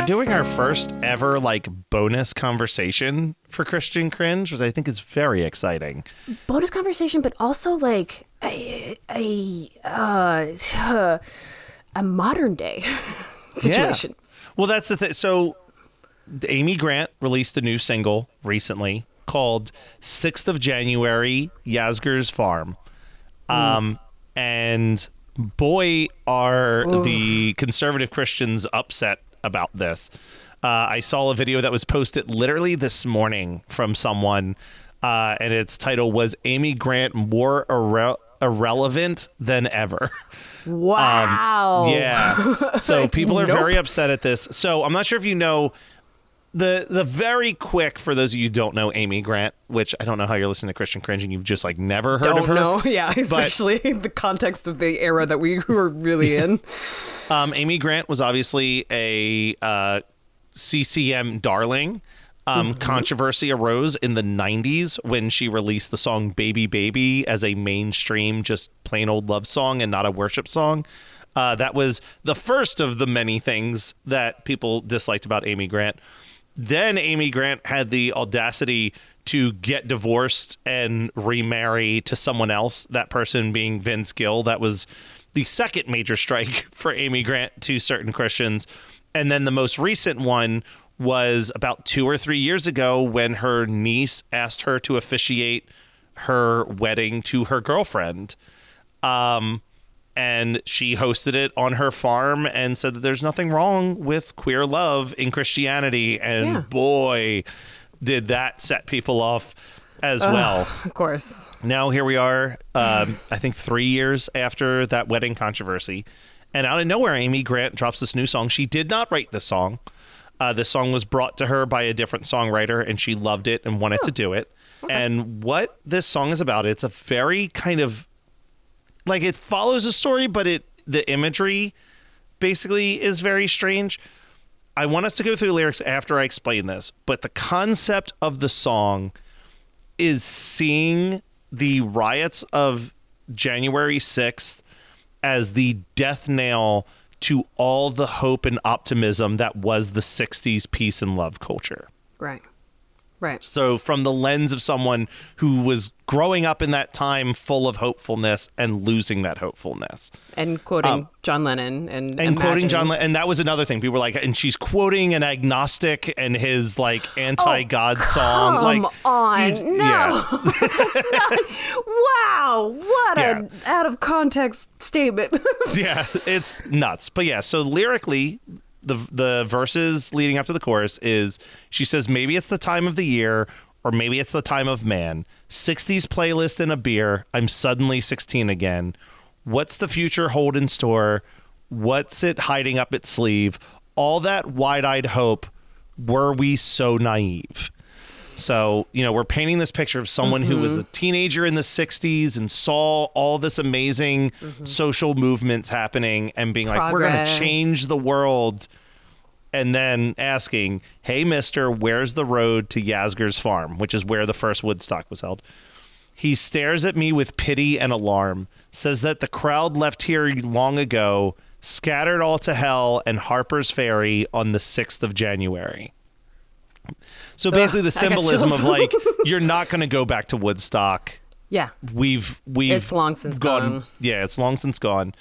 doing our first ever like bonus conversation for Christian Cringe, which I think is very exciting. Bonus conversation, but also like a modern day situation. Yeah. Well, that's the thing. So Amy Grant released a new single recently called 6th of January, Yasgar's Farm. And boy, are the conservative Christians upset about this. I saw a video that was posted literally this morning from someone, and its title was Amy Grant More Irrelevant Than Ever. Wow. Yeah. So people are very upset at this. So I'm not sure if you know the very quick, for those of you who don't know Amy Grant, which I don't know how you're listening to Christian Cringe and you've just like never heard of her. Don't know. Yeah, especially the context of the era that we were really in. Amy Grant was obviously a CCM darling. Controversy arose in the 90s when she released the song Baby Baby as a mainstream, just plain old love song and not a worship song. That was the first of the many things that people disliked about Amy Grant. Then Amy Grant had the audacity to get divorced and remarry to someone else, that person being Vince Gill. That was the second major strike for Amy Grant to certain Christians. And then the most recent one was about 2 or 3 years ago when her niece asked her to officiate her wedding to her girlfriend. And she hosted it on her farm and said that there's nothing wrong with queer love in Christianity. And boy, did that set people off as well. Of course. Now here we are, I think 3 years after that wedding controversy. And out of nowhere, Amy Grant drops this new song. She did not write this song. This song was brought to her by a different songwriter, and she loved it and wanted to do it. Okay. And what this song is about, it's a very kind of, like, it follows a story, but the imagery basically is very strange. I want us to go through the lyrics after I explain this, but the concept of the song is seeing the riots of January 6th as the death knell to all the hope and optimism that was the 60s peace and love culture. Right. Right. So from the lens of someone who was growing up in that time full of hopefulness and losing that hopefulness. And quoting John Lennon. And quoting John Lennon. And that was another thing. People were like, and she's quoting an agnostic and his like anti-God song. Come on. No. Yeah. That's not. Wow. What an out of context statement. Yeah, it's nuts. But yeah, so lyrically, the verses leading up to the chorus is, she says, maybe it's the time of the year, or maybe it's the time of man. 60s playlist and a beer. I'm suddenly 16 again. What's the future hold in store? What's it hiding up its sleeve? All that wide-eyed hope. Were we so naive? So, we're painting this picture of someone who was a teenager in the 60s and saw all this amazing social movements happening and being like, we're going to change the world. And then asking, hey, mister, where's the road to Yasgar's farm, which is where the first Woodstock was held. He stares at me with pity and alarm, says that the crowd left here long ago, scattered all to hell and Harper's Ferry on the 6th of January. So basically the symbolism of like, you're not going to go back to Woodstock. Yeah. We've it's long since gone. Yeah, it's long since gone.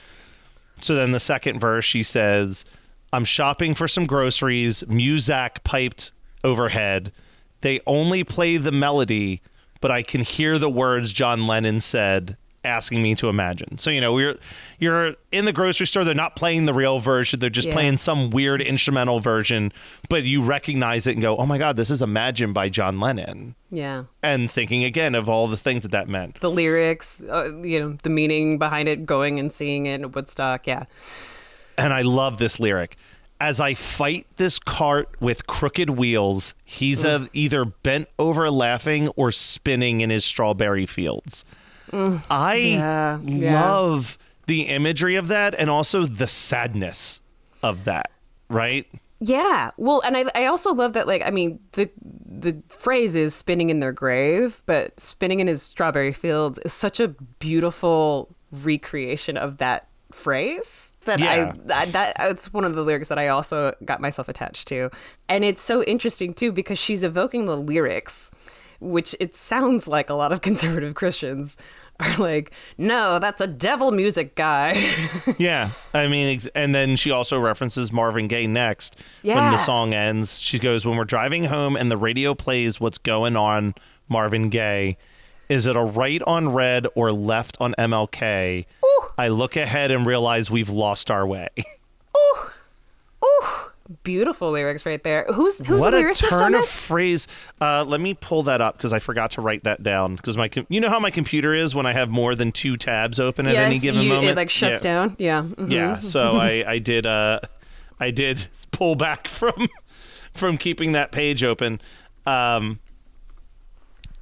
So then the second verse, she says, I'm shopping for some groceries, Muzak piped overhead. They only play the melody, but I can hear the words John Lennon said, asking me to imagine. So, you're in the grocery store. They're not playing the real version. They're just playing some weird instrumental version, but you recognize it and go, oh my God, this is Imagine by John Lennon. Yeah. And thinking again of all the things that meant. The lyrics, the meaning behind it, going and seeing it at Woodstock. Yeah. And I love this lyric. As I fight this cart with crooked wheels, he's either bent over laughing or spinning in his strawberry fields. I love the imagery of that and also the sadness of that, right? Yeah. Well, and I also love that, like, I mean, the phrase is spinning in their grave, but spinning in his strawberry fields is such a beautiful recreation of that phrase that Yeah. that's one of the lyrics that I also got myself attached to. And it's so interesting too because she's evoking the lyrics, which it sounds like a lot of conservative Christians are like, no, that's a devil music guy. Yeah. I mean, and then she also references Marvin Gaye next. When Yeah. the song ends, she goes, when we're driving home and the radio plays What's Going On, Marvin Gaye, is it a right on red or left on MLK? Ooh. I look ahead and realize we've lost our way. Ooh. Ooh. Beautiful lyrics right there. Who's What the a lyricist on turn of this? phrase. Let me pull that up because I forgot to write that down. Because you know how my computer is when I have more than 2 tabs open at any given moment? It like shuts down. Yeah. Mhm. Yeah. So I did pull back from keeping that page open.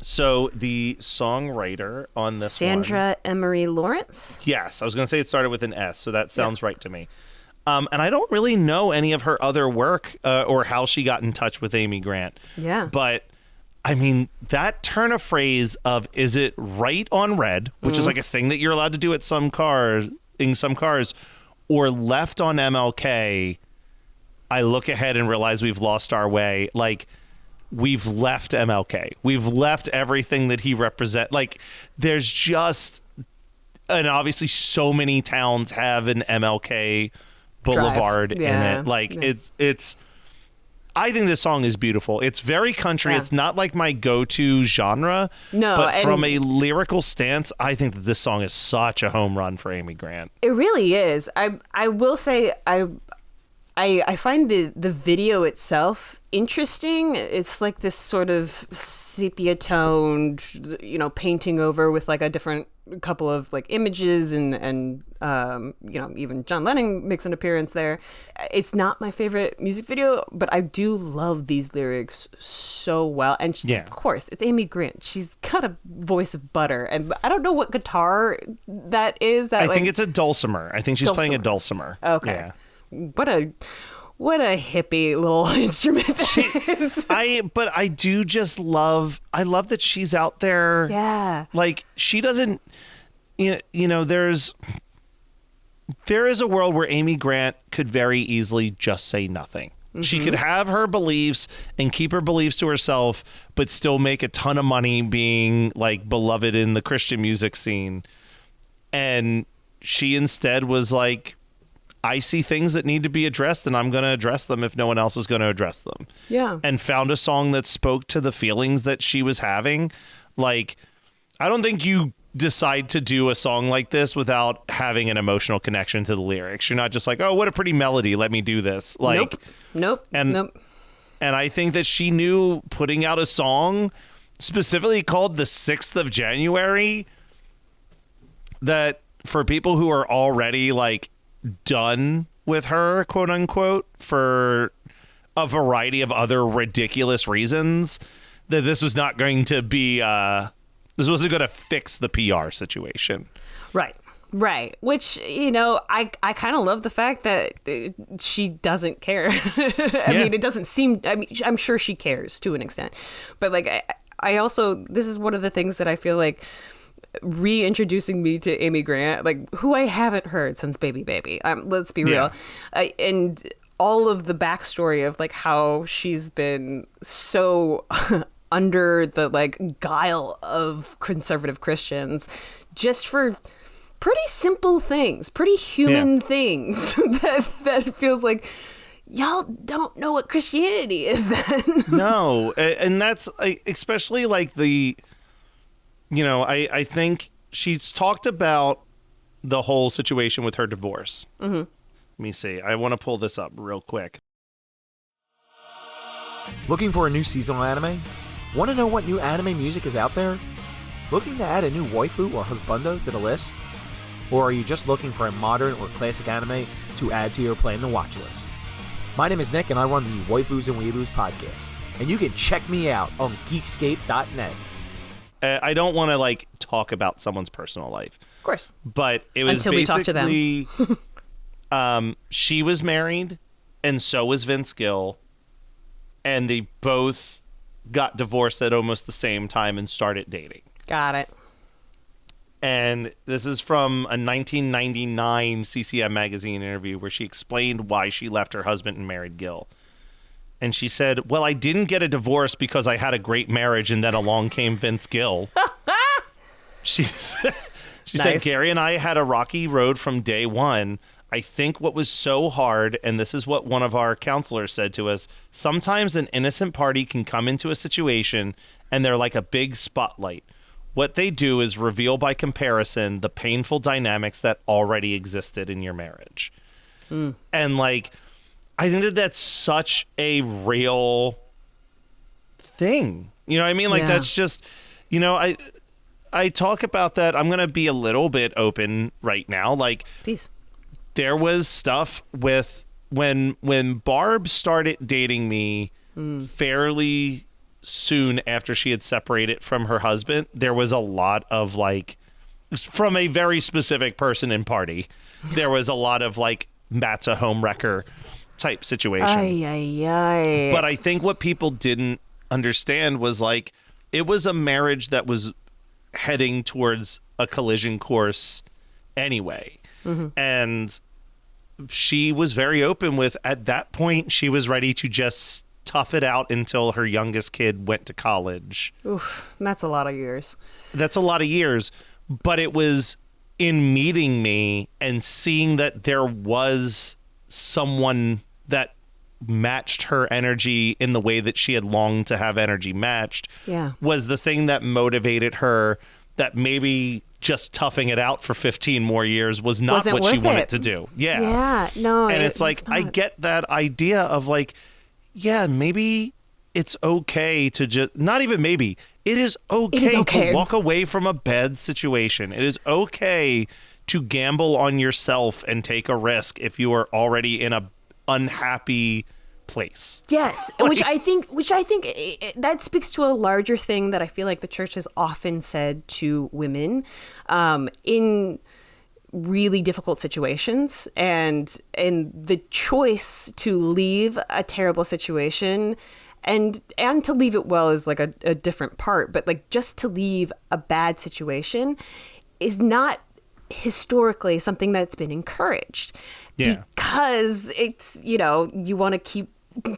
So the songwriter on this one, Sandra Emery Lawrence. yes, I was going to say it started with an S, so that sounds right to me. And I don't really know any of her other work or how she got in touch with Amy Grant. Yeah. But I mean, that turn of phrase of is it right on red, which is like a thing that you're allowed to do at some cars, or left on MLK, I look ahead and realize we've lost our way. Like, we've left MLK. We've left everything that he represent. Like, there's just, and obviously so many towns have an MLK Boulevard in Yeah. it. Like, Yeah. it's I think this song is beautiful. It's very country. Yeah. It's not like my go-to genre. No, but and- from a lyrical stance, I think that this song is such a home run for Amy Grant. It really is. I will say I find the video itself interesting. It's like this sort of sepia toned, painting over with like a different couple of like images and even John Lennon makes an appearance there. It's not my favorite music video, but I do love these lyrics so well. And Yeah. of course, it's Amy Grant. She's got a voice of butter, and I don't know what guitar that is. I think it's a dulcimer. I think she's playing a dulcimer. Okay. Yeah. What a hippie little instrument that is. But I do just love that she's out there. Yeah. Like, she doesn't, there is a world where Amy Grant could very easily just say nothing. She could have her beliefs and keep her beliefs to herself, but still make a ton of money being like beloved in the Christian music scene. And she instead was like, I see things that need to be addressed and I'm going to address them if no one else is going to address them. Yeah. And found a song that spoke to the feelings that she was having. Like, I don't think you decide to do a song like this without having an emotional connection to the lyrics. You're not just like, oh, what a pretty melody, let me do this. Like, Nope. And nope. And I think that she knew putting out a song specifically called The 6th of January that for people who are already like done with her, quote unquote, for a variety of other ridiculous reasons, that this was not going to be this wasn't going to fix the PR situation. Right. Which, I kind of love the fact that she doesn't care. I mean, it doesn't seem, I'm sure she cares to an extent. But like, I also, this is one of the things that I feel like reintroducing me to Amy Grant, like who I haven't heard since Baby Baby. Let's be real. And all of the backstory of like how she's been so under the like guile of conservative Christians just for pretty simple things, pretty human things that feels like y'all don't know what Christianity is then. No. And that's especially like the, I think she's talked about the whole situation with her divorce. Mm-hmm. Let me see. I want to pull this up real quick. Looking for a new seasonal anime? Want to know what new anime music is out there? Looking to add a new waifu or husbando to the list? Or are you just looking for a modern or classic anime to add to your plan to watch list? My name is Nick and I run the Waifus and Weeboos podcast. And you can check me out on Geekscape.net. I don't want to like talk about someone's personal life. Of course. But it was Until we talk to them. basically she was married and so was Vince Gill, and they both got divorced at almost the same time and started dating. Got it. And And this is from a 1999 CCM magazine interview where she explained why she left her husband and married Gil. And she said, well, I didn't get a divorce because I had a great marriage and then along came Vince Gill. She said, Gary and I had a rocky road from day one. I think what was so hard, and this is what one of our counselors said to us, sometimes an innocent party can come into a situation and they're like a big spotlight. What they do is reveal by comparison the painful dynamics that already existed in your marriage. And like, I think that that's such a real thing. You know what I mean? Like, that's just, you know, I talk about that. I'm going to be a little bit open right now. Like, Please. There was stuff with when Barb started dating me fairly soon after she had separated from her husband. There was a lot of like, from a very specific person in party, there was a lot of like, Matt's a home wrecker type situation. But I think what people didn't understand was like, it was a marriage that was heading towards a collision course anyway. And she was very open with, at that point, she was ready to just tough it out until her youngest kid went to college. Oof, that's a lot of years. That's a lot of years. But it was in meeting me and seeing that there was someone that matched her energy in the way that she had longed to have energy matched, was the thing that motivated her, that maybe just toughing it out for 15 more years was not what she wanted to do. Yeah, no. And it's like, I get that idea of like, yeah, maybe it's okay to just, not even maybe, it is okay to walk away from a bad situation. It is okay to gamble on yourself and take a risk if you are already in a unhappy place. Yes, like, which I think that speaks to a larger thing that I feel like the church has often said to women in really difficult situations, and the choice to leave a terrible situation and to leave it well is like a different part, but like just to leave a bad situation is not historically something that's been encouraged. Because it's, you know, you want to keep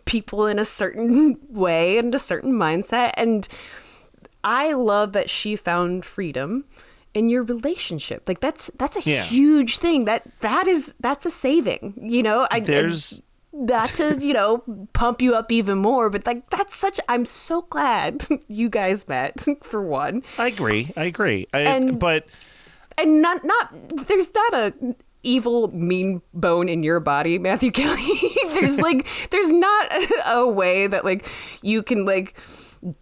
people in a certain way and a certain mindset. And I love that she found freedom in your relationship. Like that's a huge thing. That's a saving, you know. Not to, you know, pump you up even more, but like I'm so glad you guys met, for one. I agree. And not there's not a evil mean bone in your body, Matthew Kelly. there's not a way that like you can like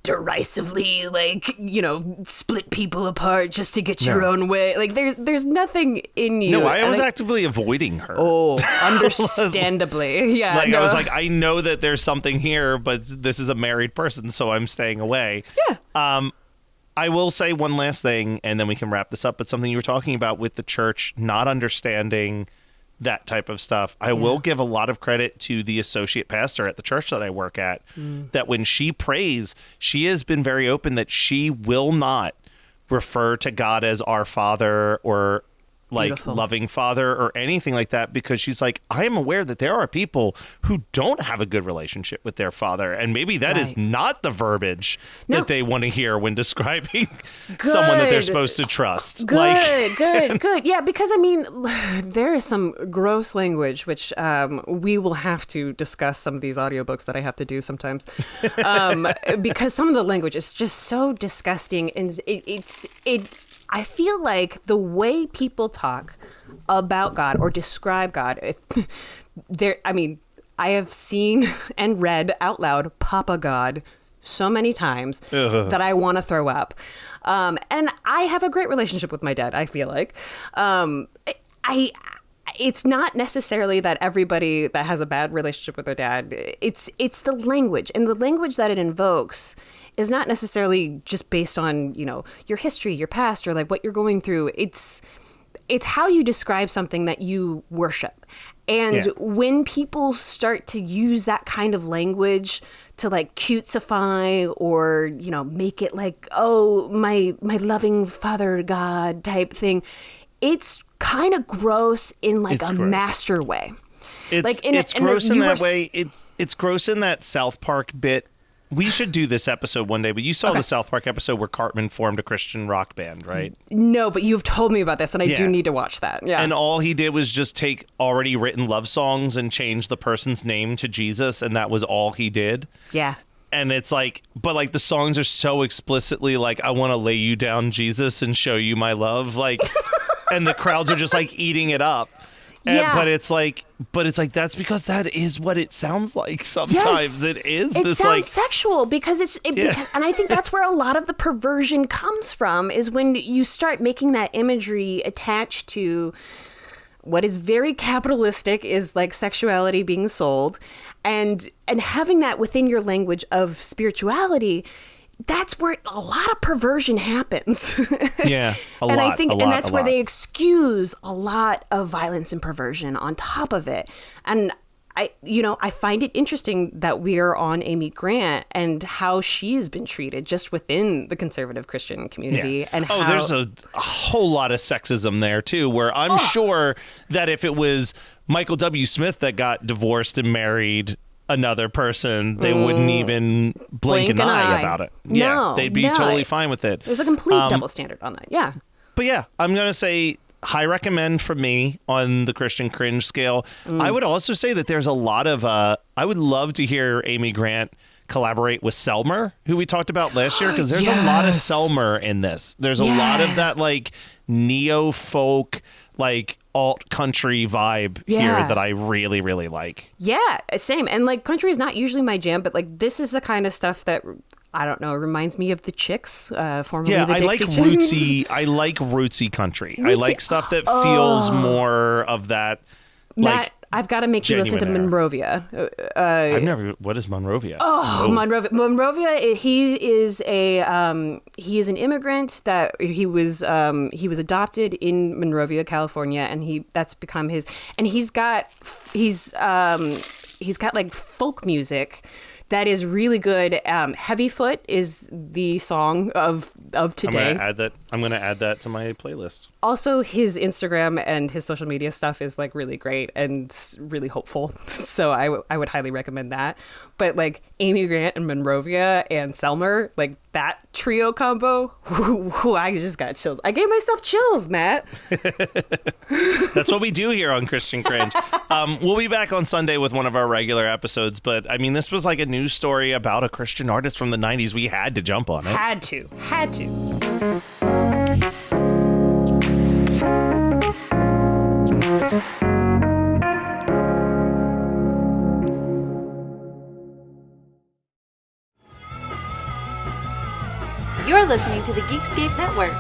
derisively like, you know, split people apart just to get your own way. Like there's nothing in you. No, I was actively avoiding her. Oh, understandably. Yeah. Like, I was like, I know that there's something here, but this is a married person, so I'm staying away. Yeah. I will say one last thing, and then we can wrap this up, but something you were talking about with the church not understanding that type of stuff. I will give a lot of credit to the associate pastor at the church that I work at, that when she prays, she has been very open that she will not refer to God as our Father or like loving Father or anything like that, because she's like, I am aware that there are people who don't have a good relationship with their father, and maybe that is not the verbiage that they want to hear when describing someone that they're supposed to trust. Good. Yeah, because I mean, there is some gross language which we will have to discuss some of these audiobooks that I have to do sometimes, because some of the language is just so disgusting, and I feel like the way people talk about God or describe God, I have seen and read out loud Papa God so many times that I want to throw up. And I have a great relationship with my dad, I feel like. It's not necessarily that everybody that has a bad relationship with their dad, it's the language, and the language that it invokes is not necessarily just based on, you know, your history, your past, or like what you're going through. It's it's how you describe something that you worship. And when people start to use that kind of language to like cutesify or, make it like, oh, my loving Father God type thing, it's kind of gross in like a master way. It's gross in that way. It's gross in that South Park bit. We should do this episode one day, but you saw the South Park episode where Cartman formed a Christian rock band, right? No, but you've told me about this, and I do need to watch that. Yeah. And all he did was just take already written love songs and change the person's name to Jesus, and that was all he did. Yeah. And it's like, but like the songs are so explicitly like, I want to lay you down, Jesus, and show you my love. Like, and the crowds are just like eating it up. But it's like that's because that is what it sounds like sometimes. Yes. It sounds sexual because and I think that's where a lot of the perversion comes from, is when you start making that imagery attached to what is very capitalistic, is like sexuality being sold, and having that within your language of spirituality. That's where a lot of perversion happens. Yeah, and that's where they excuse a lot of violence and perversion on top of it. And I find it interesting that we are on Amy Grant and how she has been treated just within the conservative Christian community. And there's a whole lot of sexism there too, where I'm sure that if it was Michael W. Smith that got divorced and married another person, they wouldn't even blink an eye about it. No, they'd be totally fine with it. There's a complete double standard on that. Yeah. But yeah, I'm going to say high recommend from me on the Christian cringe scale. I would also say that there's a lot of, I would love to hear Amy Grant collaborate with Selmer, who we talked about last year, because there's a lot of Selmer in this. There's a lot of that like neo-folk, like alt country vibe here that I really, really like. Yeah, same. And like country is not usually my jam, but like this is the kind of stuff that, I don't know, reminds me of the Chicks, formerly the Dixie Chicks. I like rootsy country. I like stuff that feels more of that. Matt, I've got to make you listen to Monrovia. What is Monrovia? Monrovia. He is an immigrant that he was adopted in Monrovia, California, and that's become his. And he's got like folk music that is really good. Heavyfoot is the song of today. I'm going to add that to my playlist. Also, his Instagram and his social media stuff is like really great and really hopeful. So I would highly recommend that. But like Amy Grant and Monrovia and Selmer, like that trio combo, I just got chills. I gave myself chills, Matt. That's what we do here on Christian Cringe. We'll be back on Sunday with one of our regular episodes. But I mean, this was like a news story about a Christian artist from the 90s. We had to jump on it. Had to. You're listening to the Geekscape Network.